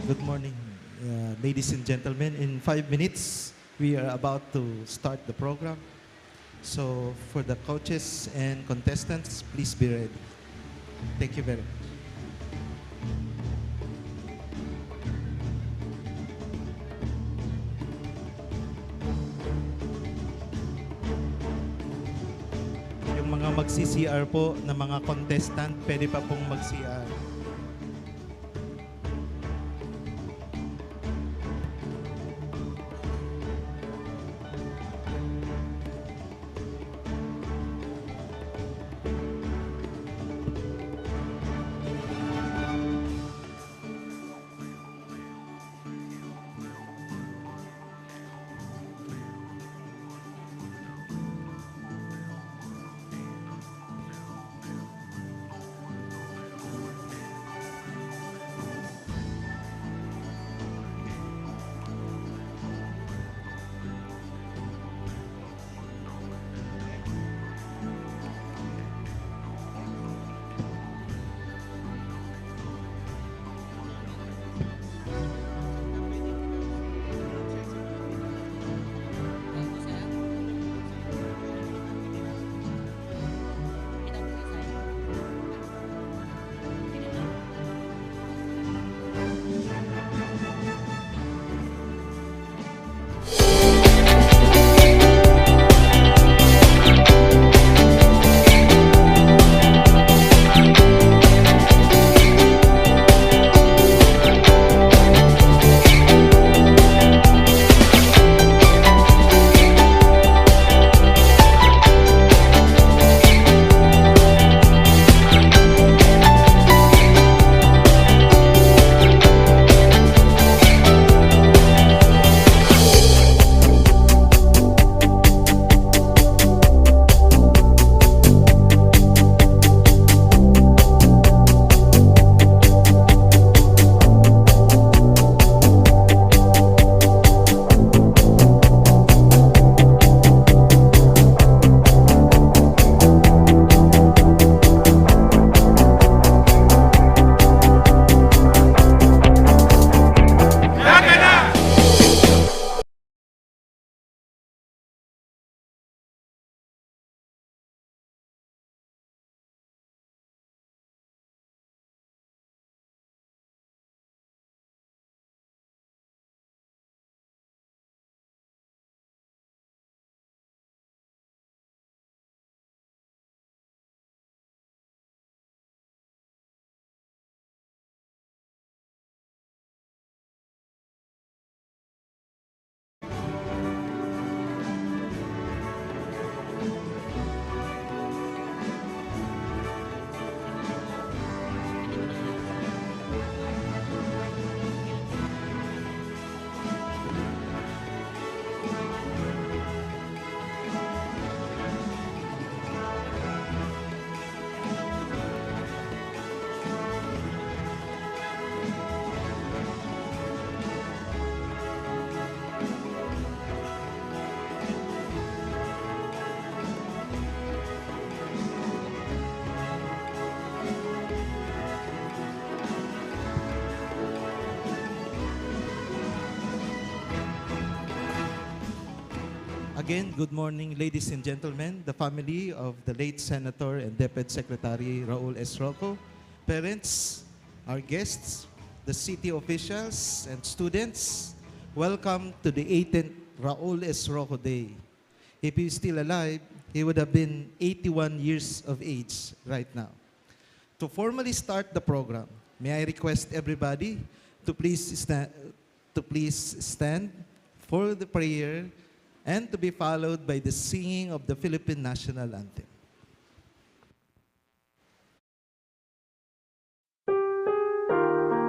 Good morning, ladies and gentlemen. In 5 minutes, we are about to start the program. So for the coaches and contestants, please be ready. Thank you very much. Yung mga mag-CCR po na mga contestant, pwede pa pong mag-CR. Again, good morning, ladies and gentlemen, the family of the late Senator and Deputy Secretary Raul Roco, parents, our guests, the city officials and students. Welcome to the 18th Raul Roco Day. If he's still alive, he would have been 81 years of age right now. To formally start the program, may I request everybody to please stand for the prayer and to be followed by the singing of the Philippine National Anthem.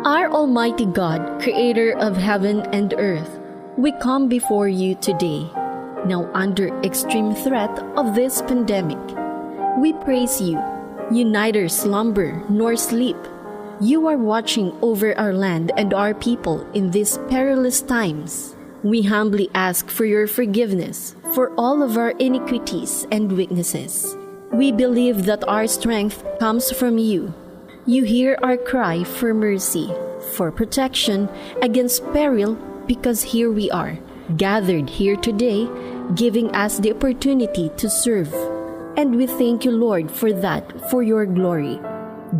Our Almighty God, Creator of heaven and earth, we come before you today, now under extreme threat of this pandemic. We praise you. You neither slumber nor sleep. You are watching over our land and our people in these perilous times. We humbly ask for your forgiveness for all of our iniquities and weaknesses. We believe that our strength comes from you. You hear our cry for mercy, for protection against peril, because here we are, gathered here today, giving us the opportunity to serve. And we thank you, Lord, for that, for your glory.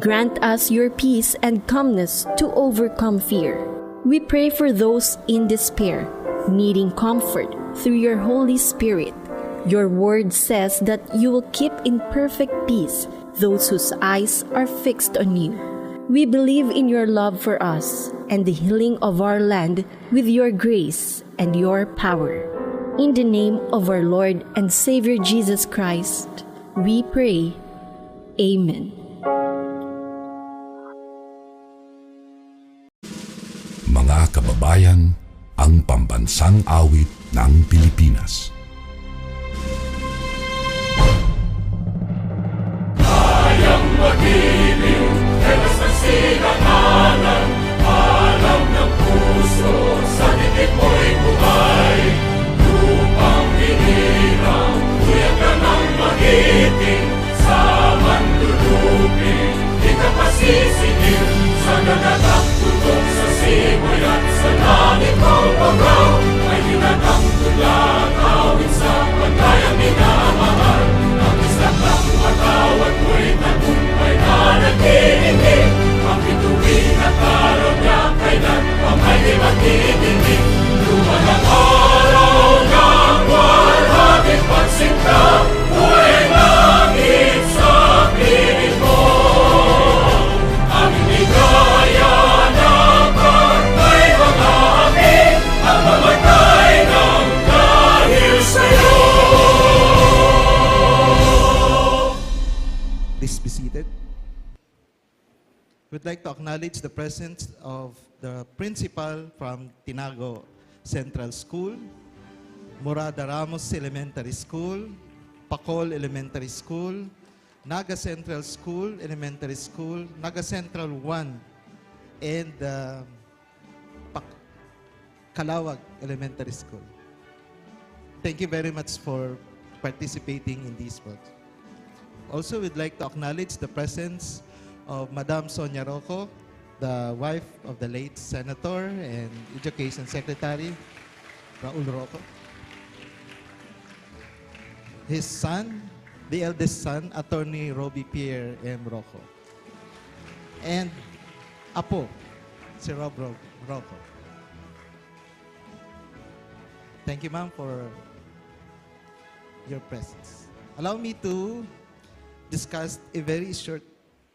Grant us your peace and calmness to overcome fear. We pray for those in despair, needing comfort through your Holy Spirit. Your word says that you will keep in perfect peace those whose eyes are fixed on you. We believe in your love for us and the healing of our land with your grace and your power. In the name of our Lord and Savior Jesus Christ, we pray. Amen. Mga kababayan, ang pambansang awit ng Pilipinas. Kayang magiliw, telas ng silanganan, alam ng puso, sa dibdib mo'y buhay. Lupang hinirang, kuya ka ng magiting, sa manluluping, di ka pasisingil, sa nagagang tutok sa simoy at sa langit mong pagaw, ay hinatang tula, awit sa pagkayang minamahal, ang isang ng matawad mo'y tagumpay na nagkikinig, ang bituin at araw niya kailan pa may di magkikinig. Luma ng araw ng walhaging pagsinta, buhay langit sa piling mo. Aming ligaya na pagkay mga aking, ang mamatay ng dahil sa'yo. Please be seated. We'd like to acknowledge the presence of the principal from Tinago Central School, Morada Ramos Elementary School, Pacol Elementary School, Naga Central School Elementary School, Naga Central 1, and Calawag Elementary School. Thank you very much for participating in these works. Also, we'd like to acknowledge the presence of Madam Sonia Roco, the wife of the late Senator and Education Secretary, Raul Roco. His son, the eldest son, Attorney Roby Pierre M. Roco. And Apo, si Rob Roco. Thank you, ma'am, for your presence. Allow me to discuss a very short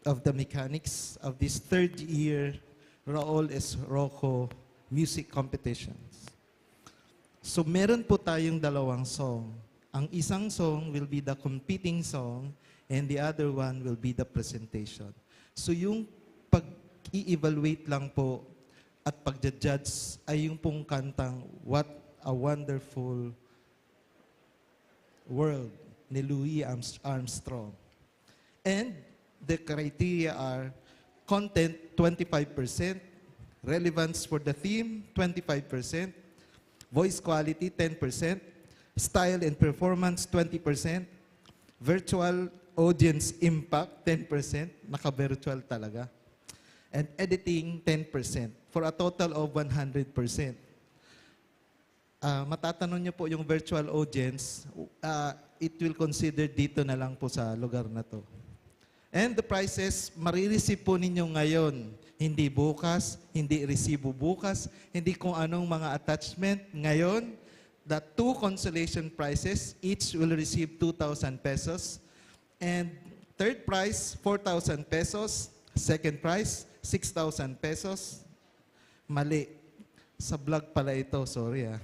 of the mechanics of this third year Raul S. Roco music competitions. So meron po tayong dalawang song. Ang isang song will be the competing song and the other one will be the presentation. So yung pag-i-evaluate lang po at pag-judge ay yung pong kantang What a Wonderful World ni Louis Armstrong. And the criteria are content 25%, relevance for the theme 25%, voice quality 10%, style and performance 20%, virtual audience impact 10%, naka-virtual talaga, and editing 10%, for a total of 100%. Matatanong niyo po yung virtual audience, it will consider dito na lang po sa lugar na to. And the prizes, marireceive po ninyo ngayon. Hindi bukas, hindi resibo bukas, hindi kung anong mga attachment. Ngayon, the 2 consolation prizes, each will receive 2,000 pesos. And third prize, 4,000 pesos. Second prize, 6,000 pesos. Mali. Sa vlog pala ito, sorry ah.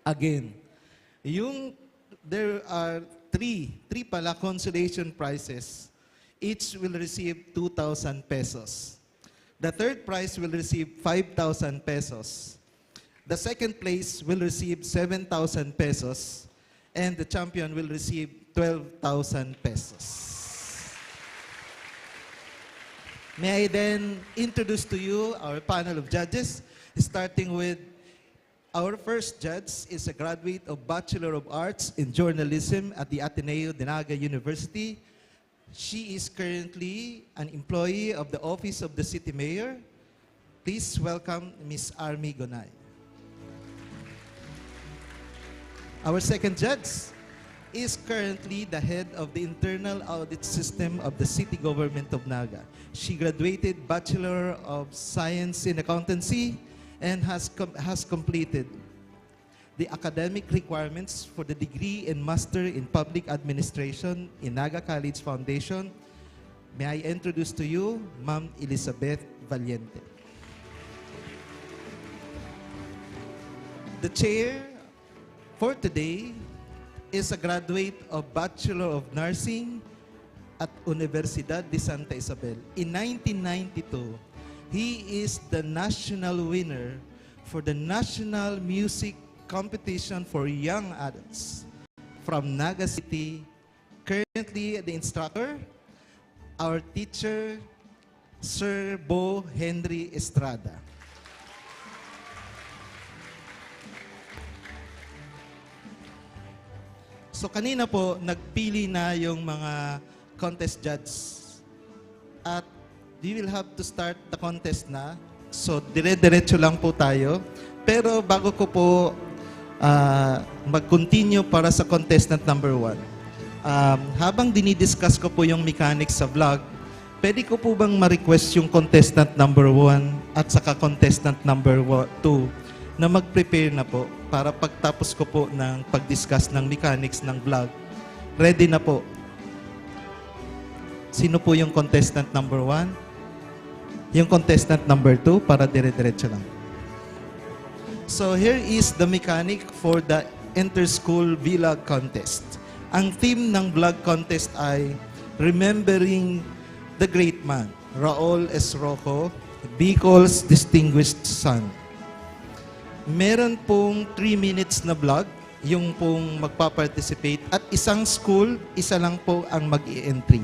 Again, there are three pala consolation prizes. Each will receive 2,000 pesos. The third prize will receive 5,000 pesos. The second place will receive 7,000 pesos. And the champion will receive 12,000 pesos. May I then introduce to you our panel of judges, starting with Our first judge is a graduate of Bachelor of Arts in Journalism at the Ateneo de Naga University. She is currently an employee of the Office of the City Mayor. Please welcome Ms. Army Gonay. Our second judge is currently the head of the Internal Audit System of the City Government of Naga. She graduated Bachelor of Science in Accountancy and has completed the academic requirements for the degree and master in public administration in Naga College Foundation. May I introduce to you Ma'am Elizabeth Valiente. The chair for today is a graduate of Bachelor of Nursing at Universidad de Santa Isabel. In 1992, he is the national winner for the National Music Competition for Young Adults from Naga City. Currently, the instructor, our teacher, Sir Bo Henry Estrada. So kanina po, nagpili na yung mga contest judges. At we will have to start the contest na. So dire-diretso lang po tayo. Pero bago ko po mag-continue para sa contestant number 1, habang dinidiscuss ko po yung mechanics sa vlog, pwede ko po bang ma-request yung contestant number 1 at saka contestant number 2 na mag-prepare na po para pagtapos ko po ng pag-discuss ng mechanics ng vlog, ready na po. Sino po yung contestant number 1? Yung contestant number 2 para dire-diretso lang. So here is the mechanic for the inter-school vlog contest. Ang theme ng vlog contest ay Remembering the Great Man, Raul Roco, Bicol's Distinguished Son. Meron pong 3 minutes na vlog, yung pong magpa-participate, at isang school, isa lang po ang mag-i-entry.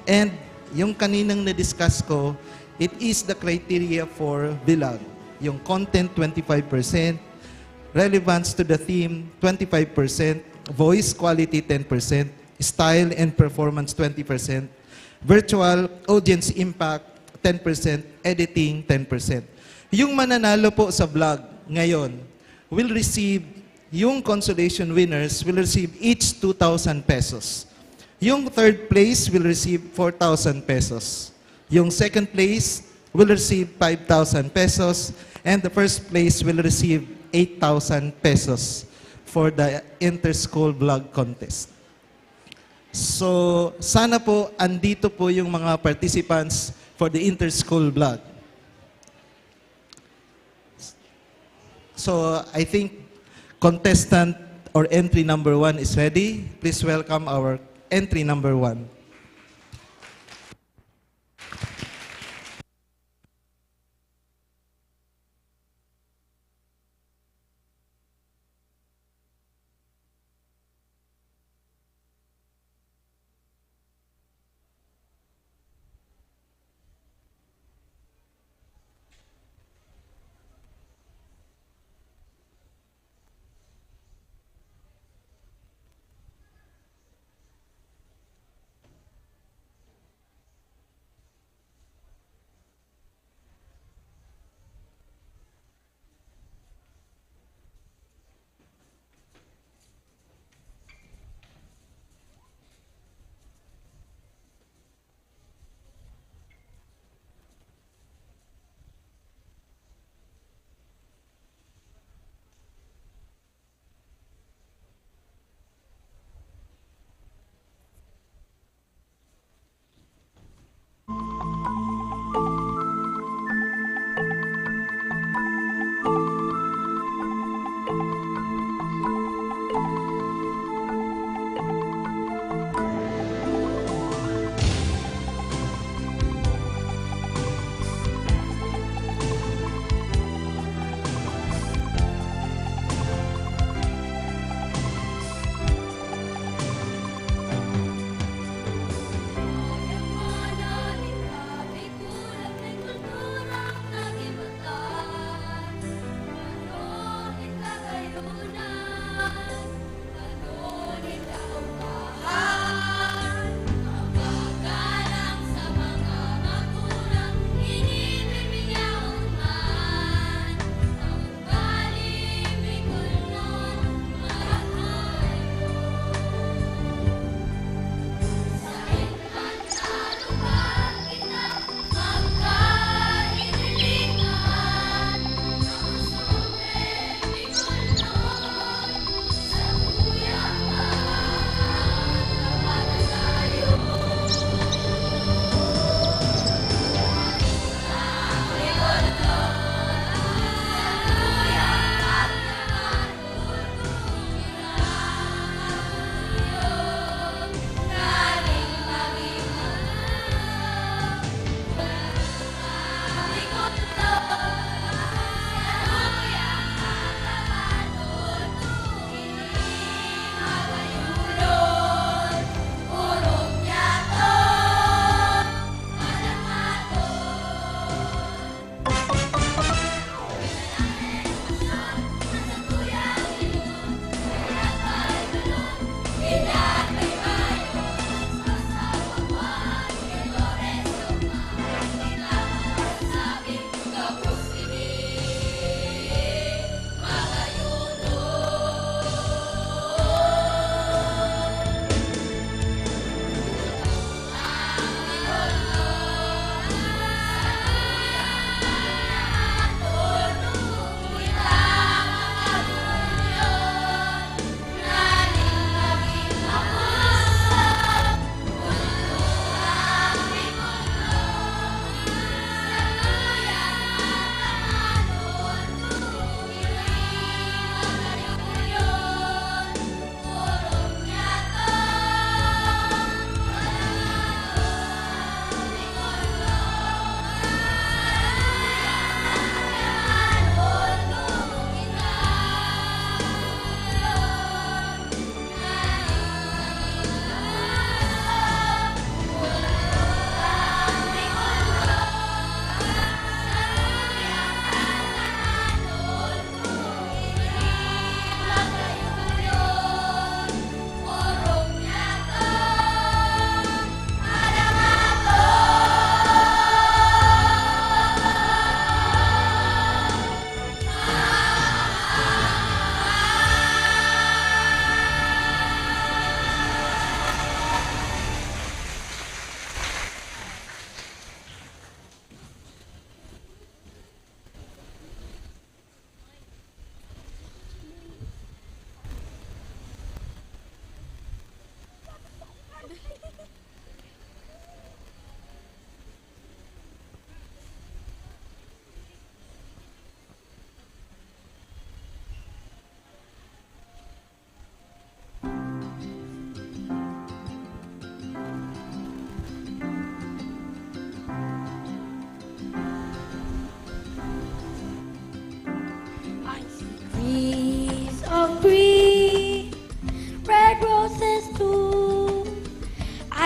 And yung kaninang na-discuss ko, it is the criteria for vlog. Yung content, 25%, relevance to the theme, 25%, voice quality, 10%, style and performance, 20%, virtual audience impact, 10%, editing, 10%. Yung mananalo po sa vlog ngayon will receive, yung consolation winners will receive each 2,000 pesos. Yung third place will receive 4,000 pesos. Yung second place will receive 5,000 pesos. And the first place will receive 8,000 pesos for the inter-school vlog contest. So, sana po andito po yung mga participants for the inter-school vlog. So, I think contestant or entry number 1 is ready. Please welcome our entry number 1.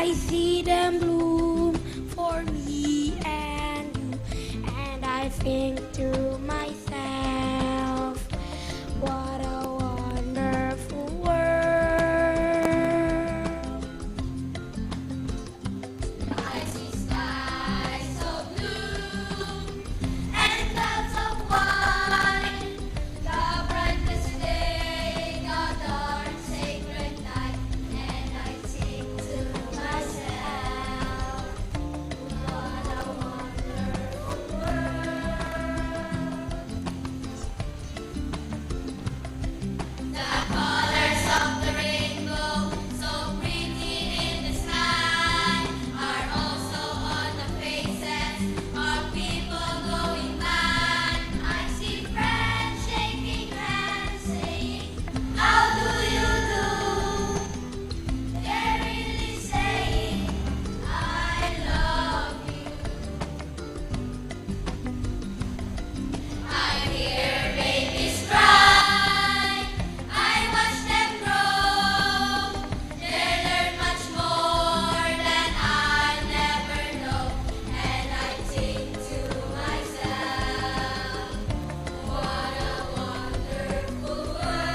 I see them bloom for me and you, and I think to myself, what a wonderful world. I see skies of blue and clouds of white, the brightest day, the dark sacred night, and I think to myself, what a wonderful world. The colors of the rainbow, so pretty in the sky, are also on the faces of people going by. I see friends shaking hands, saying, "How do you do?" They're really saying, "I love you." I hear babies cry, I watch them grow. They learn much more than I never know, and I think to myself, what a wonderful world.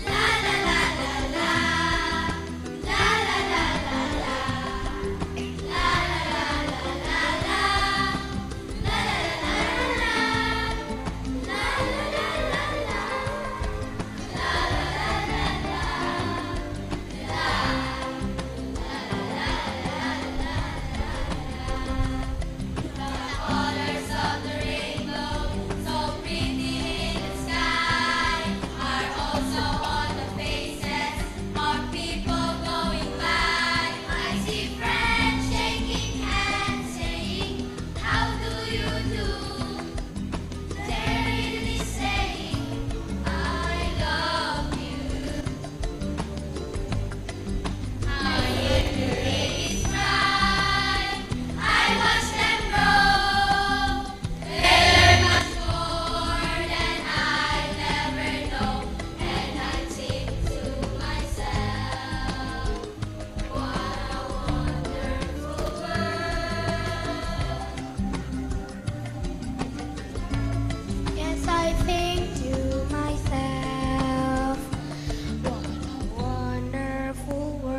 La la la la la, la la la la la, la la la la la, la la colors of the rainbow, so pretty in the sky, are also on the faces of people going by. I see friends shaking hands, saying, "How do you do?" They're really saying, "I love you." I hear the babies cry, I watch them grow. They learn much more than I never know, and I think to myself, what a wonderful world. Yes, I think to myself, what a wonderful world.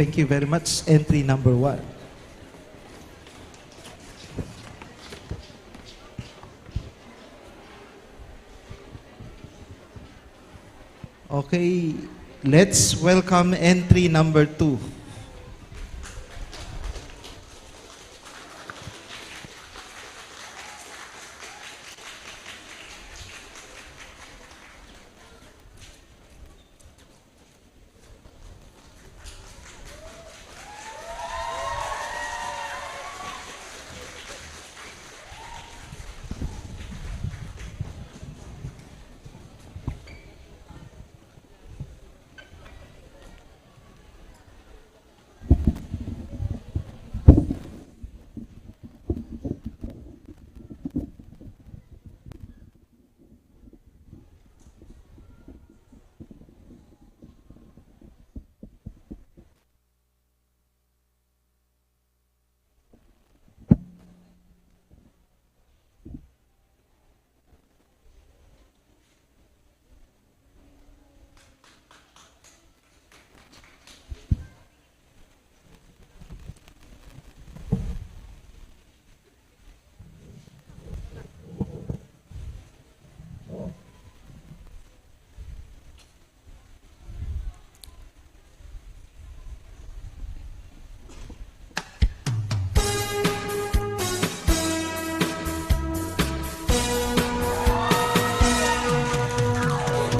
Thank you very much. Entry number 1. Okay, let's welcome entry number 2.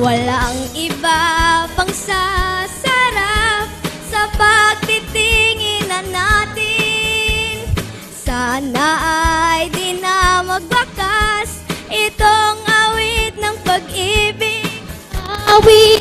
Walang iba pang sasarap sa pagtitinginan natin. Sana ay di na magwakas we